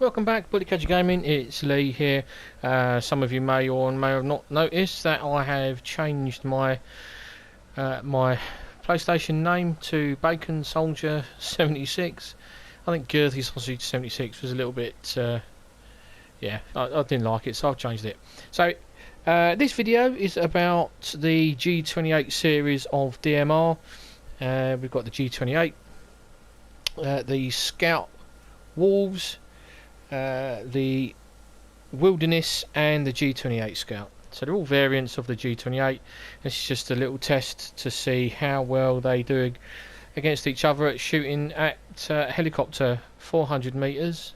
welcome back, Bullet Catcher Gaming. It's Lee here. Some of you may or may have not noticed that I have changed my my PlayStation name to Bacon Soldier 76. I think Girthy Sausage 76 was a little bit, yeah, I didn't like it, so I've changed it. So this video is about the G28 series of DMR. We've got the G28, the Scout Wolves, the Wilderness and the G28 Scout. So they're all variants of the G28. This is just a little test to see how well they do against each other at shooting at helicopter 400 meters.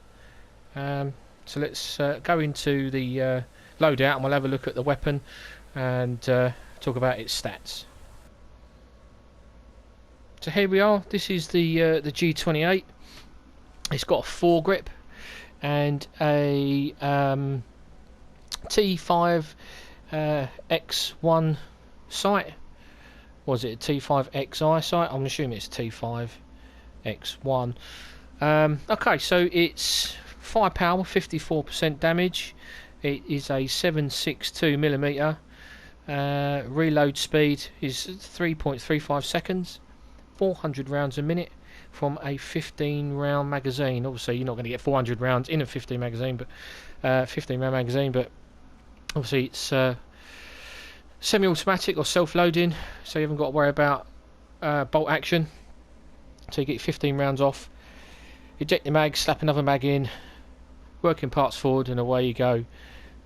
So let's go into the loadout and we'll have a look at the weapon and talk about its stats. So here we are. This is the G28. It's got a foregrip and a T5 X1 sight. Was it a T5 XI sight? I'm assuming it's T5 X1. Okay, so it's firepower, 54% damage. It is a 7.62mm. Reload speed is 3.35 seconds. 400 rounds a minute from a 15 round magazine. Obviously you're not going to get 400 rounds in a 15 magazine, but 15 round magazine, but obviously it's semi-automatic or self-loading, so you haven't got to worry about bolt action. So you get 15 rounds off, eject your mag, slap another mag in, working parts forward, and away you go.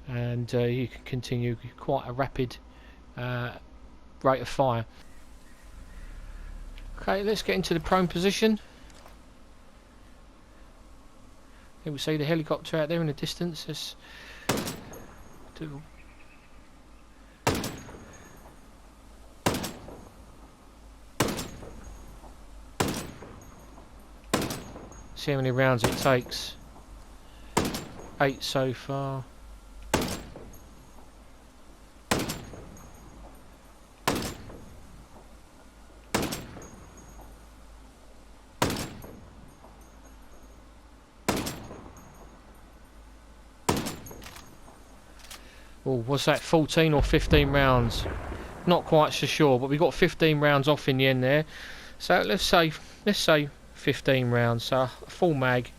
And you can continue quite a rapid rate of fire. Okay, let's get into the prone position. Here we see the helicopter out there in the distance. Let's do. See how many rounds it takes. 8 so far. Oh, was that 14 or 15 rounds? Not quite so sure, but we got 15 rounds off in the end there. So let's say 15 rounds, so a full mag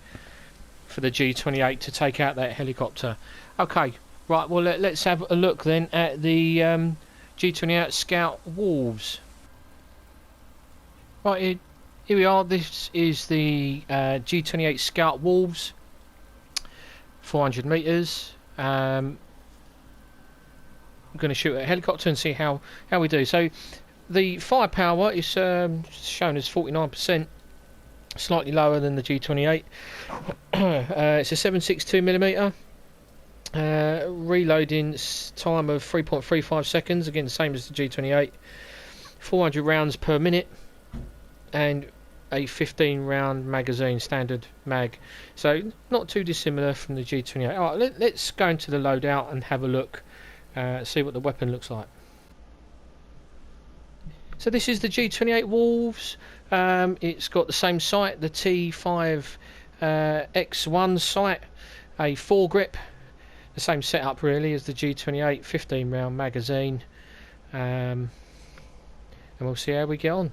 for the G28 to take out that helicopter. Okay, right, well let's have a look then at the G28 Scout Wolves. Right, here we are. This is the G28 Scout Wolves, 400 meters. I'm going to shoot a helicopter and see how we do. So the firepower is shown as 49%, slightly lower than the G28. It's a 7.62mm. Reloading time of 3.35 seconds, again the same as the G28. 400 rounds per minute, and a 15 round magazine, standard mag. So not too dissimilar from the G28. Alright, let's go into the loadout and have a look. See what the weapon looks like. So this is the G28 Wolves. It's got the same sight, the T5 X1 sight, a foregrip, the same setup really as the G28, 15 round magazine, and we'll see how we get on.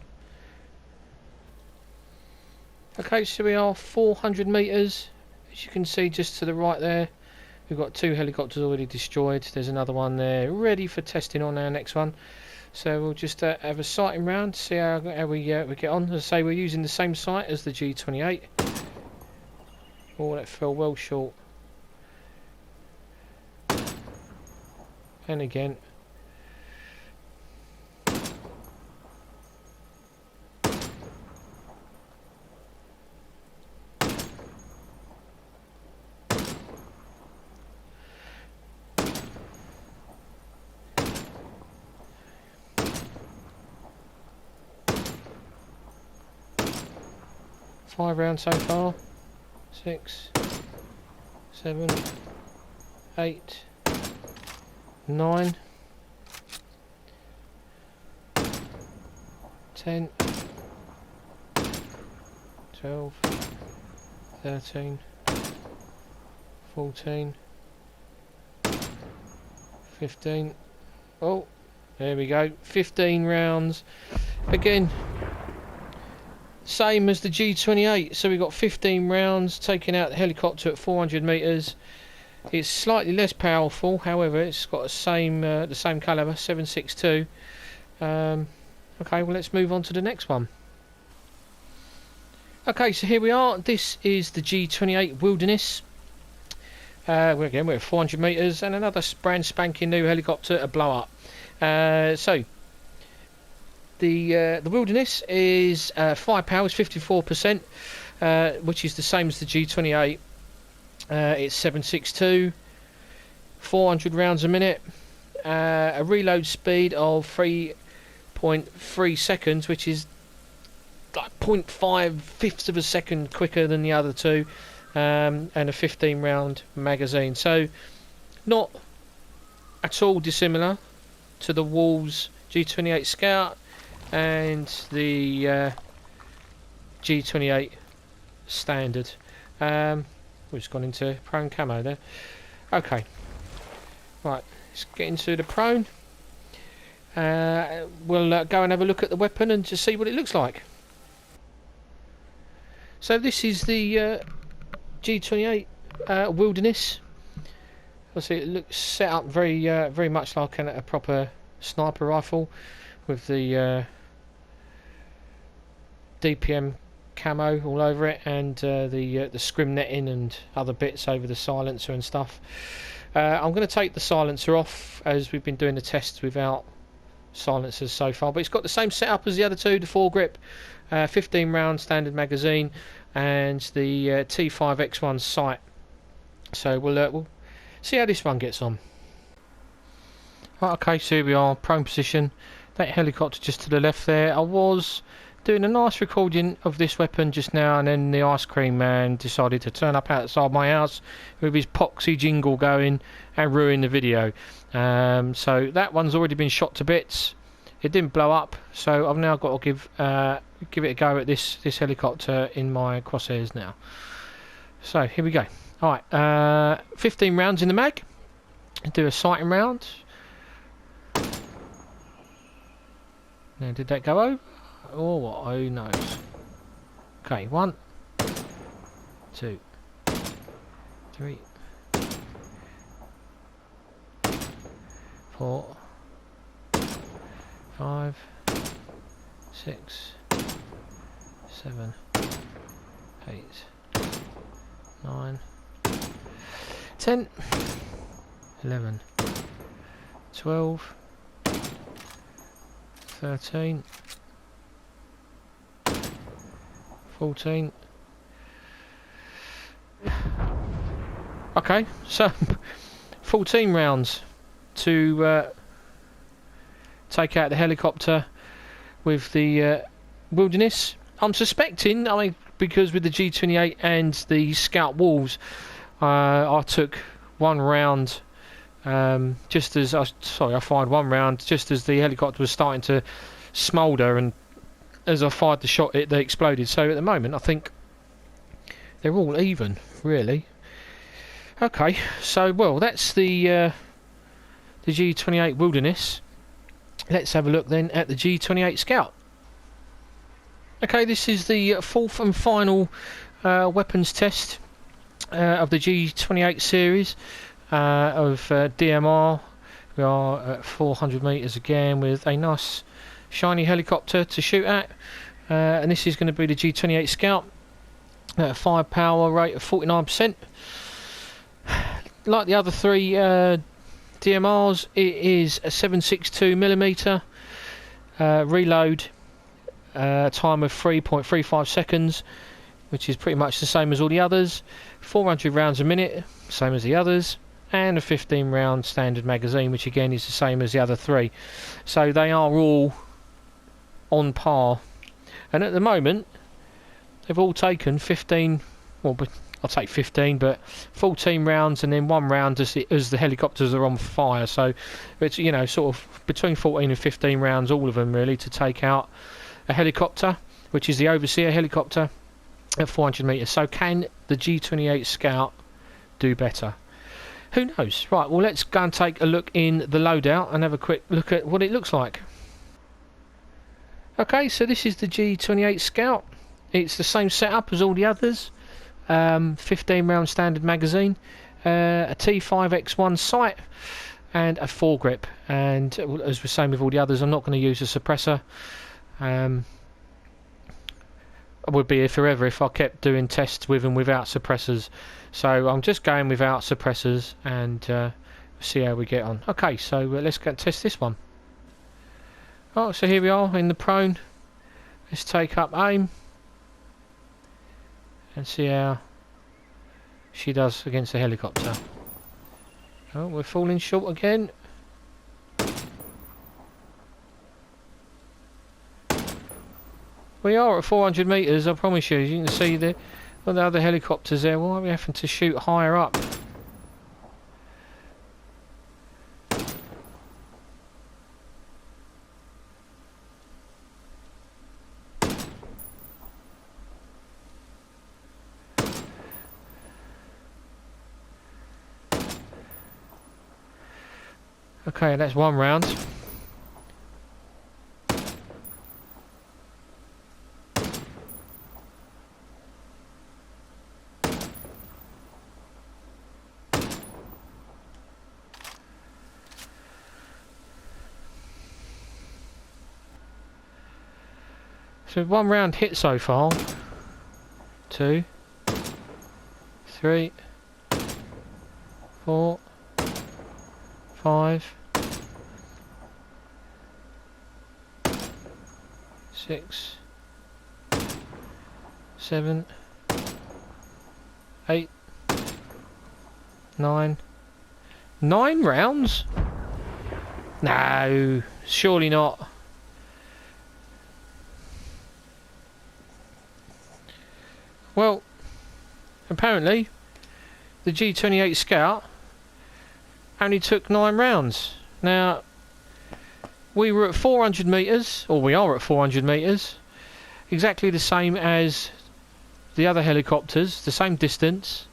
Okay, so we are 400 meters, as you can see just to the right there. We've got 2 helicopters already destroyed. There's another one there ready for testing on our next one. So we'll just have a sighting round, see how we get on. As I say, we're using the same sight as the G28. Oh, that fell well short. And again. Five rounds so far. 6, 7, 8, 9, 10, 12, 13, 14, 15. Oh, there we go. 15 rounds. Again, same as the G28. So we've got 15 rounds taking out the helicopter at 400 metres. It's slightly less powerful, however, it's got the same calibre, 7.62. Okay, well, let's move on to the next one. Okay, so here we are. This is the G28 Wilderness. We're at 400 metres and another brand spanking new helicopter to blow up. So the Wilderness is firepower is 54%, which is the same as the G28. It's 7.62, 400 rounds a minute, a reload speed of 3.3 seconds, which is like 0.5 of a second quicker than the other two, and a 15 round magazine. So not at all dissimilar to the Wolves G28 Scout and the G28 Standard. We've just gone into prone camo there. Okay, right, let's get into the prone. We'll go and have a look at the weapon and just see what it looks like. So this is the G28 Wilderness. Obviously it looks set up very much like a proper sniper rifle, with the DPM camo all over it, and the scrim netting and other bits over the silencer and stuff. I'm going to take the silencer off, as we've been doing the tests without silencers so far, but it's got the same setup as the other two, the foregrip, 15 round standard magazine, and the T5X1 sight. So we'll see how this one gets on. Right, okay, so here we are, prone position. That helicopter just to the left there. I was doing a nice recording of this weapon just now, and then the ice cream man decided to turn up outside my house with his poxy jingle going and ruin the video. So that one's already been shot to bits. It didn't blow up, so I've now got to give it a go at this helicopter in my crosshairs now. So here we go. Alright, 15 rounds in the mag. Do a sighting round. Now, did that go over? Oh, what? Who knows? Okay, 1, 2, 3, 4, 5, 6, 7, 8, 9, 10, 11, 12, 13, 14. Okay, so 14 rounds to take out the helicopter with the Wilderness. I'm suspecting, I mean, because with the G28 and the Scout Wolves, I took one round just as I fired one round just as the helicopter was starting to smoulder, and as I fired the shot they exploded. So at the moment I think they're all even, really. Okay, so well, that's the G28 Wilderness. Let's have a look then at the G28 Scout. Okay, this is the fourth and final weapons test of the G28 series of DMR. We are at 400 metres again with a nice shiny helicopter to shoot at, and this is going to be the G28 Scout at a firepower rate of 49%. Like the other three DMRs, it is a 7.62mm reload time of 3.35 seconds, which is pretty much the same as all the others. 400 rounds a minute, same as the others, and a 15 round standard magazine, which again is the same as the other three. So they are all on par, and at the moment they've all taken 15, well, but I'll take 15, but 14 rounds and then 1 round as the helicopters are on fire. So it's, you know, sort of between 14 and 15 rounds, all of them really, to take out a helicopter, which is the Overseer helicopter at 400 metres. So can the G28 Scout do better. Who knows? Right, well, let's go and take a look in the loadout and have a quick look at what it looks like. Okay, so this is the G28 Scout. It's the same setup as all the others. 15 round standard magazine, a T5X1 sight, and a foregrip. And as we're saying with all the others, I'm not going to use a suppressor. I would be here forever if I kept doing tests with and without suppressors. So I'm just going without suppressors and see how we get on. Okay, so let's go and test this one. Oh, so here we are in the prone. Let's take up aim and see how she does against the helicopter. Oh, we're falling short again. We are at 400 metres, I promise you. You can see the other helicopters there. Why are we having to shoot higher up? Okay, that's one round. So one round hit so far. 2, 3, 4, 5, 6, 7, 8, 9. 9 rounds? No, surely not. Well, apparently the G28 Scout only took 9 rounds. Now, we were at 400 metres, or we are at 400 metres, exactly the same as the other helicopters, the same distance.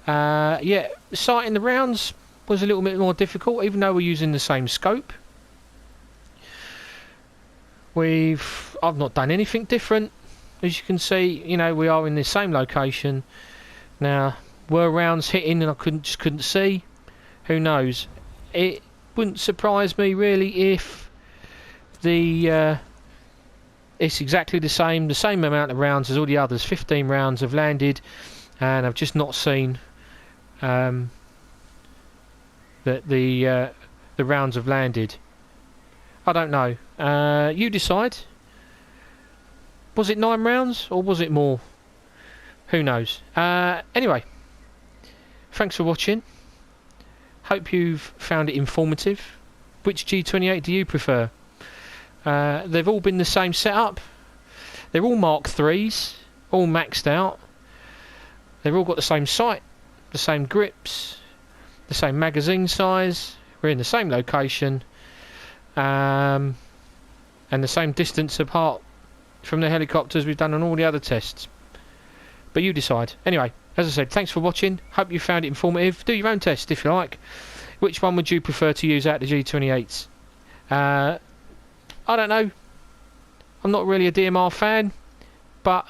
Yeah, sighting the rounds was a little bit more difficult, even though we're using the same scope. I've not done anything different. As you can see, you know, we are in the same location. Now, were rounds hitting and I just couldn't see? Who knows? It wouldn't surprise me really if it's exactly the same amount of rounds as all the others. 15 rounds have landed, and I've just not seen that the rounds have landed. I don't know. You decide. Was it 9 rounds or was it more? Who knows? Anyway, thanks for watching. Hope you've found it informative. Which G28 do you prefer? They've all been the same setup. They're all Mark IIIs, all maxed out. They've all got the same sight, the same grips, the same magazine size. We're in the same location, and the same distance apart from the helicopters we've done on all the other tests. But you decide. Anyway, as I said, thanks for watching. Hope you found it informative. Do your own test if you like. Which one would you prefer to use out of the G28s? I don't know. I'm not really a DMR fan, but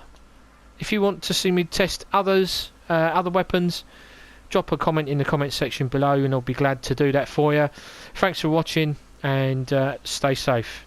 if you want to see me test other weapons, drop a comment in the comment section below and I'll be glad to do that for you. Thanks for watching and stay safe.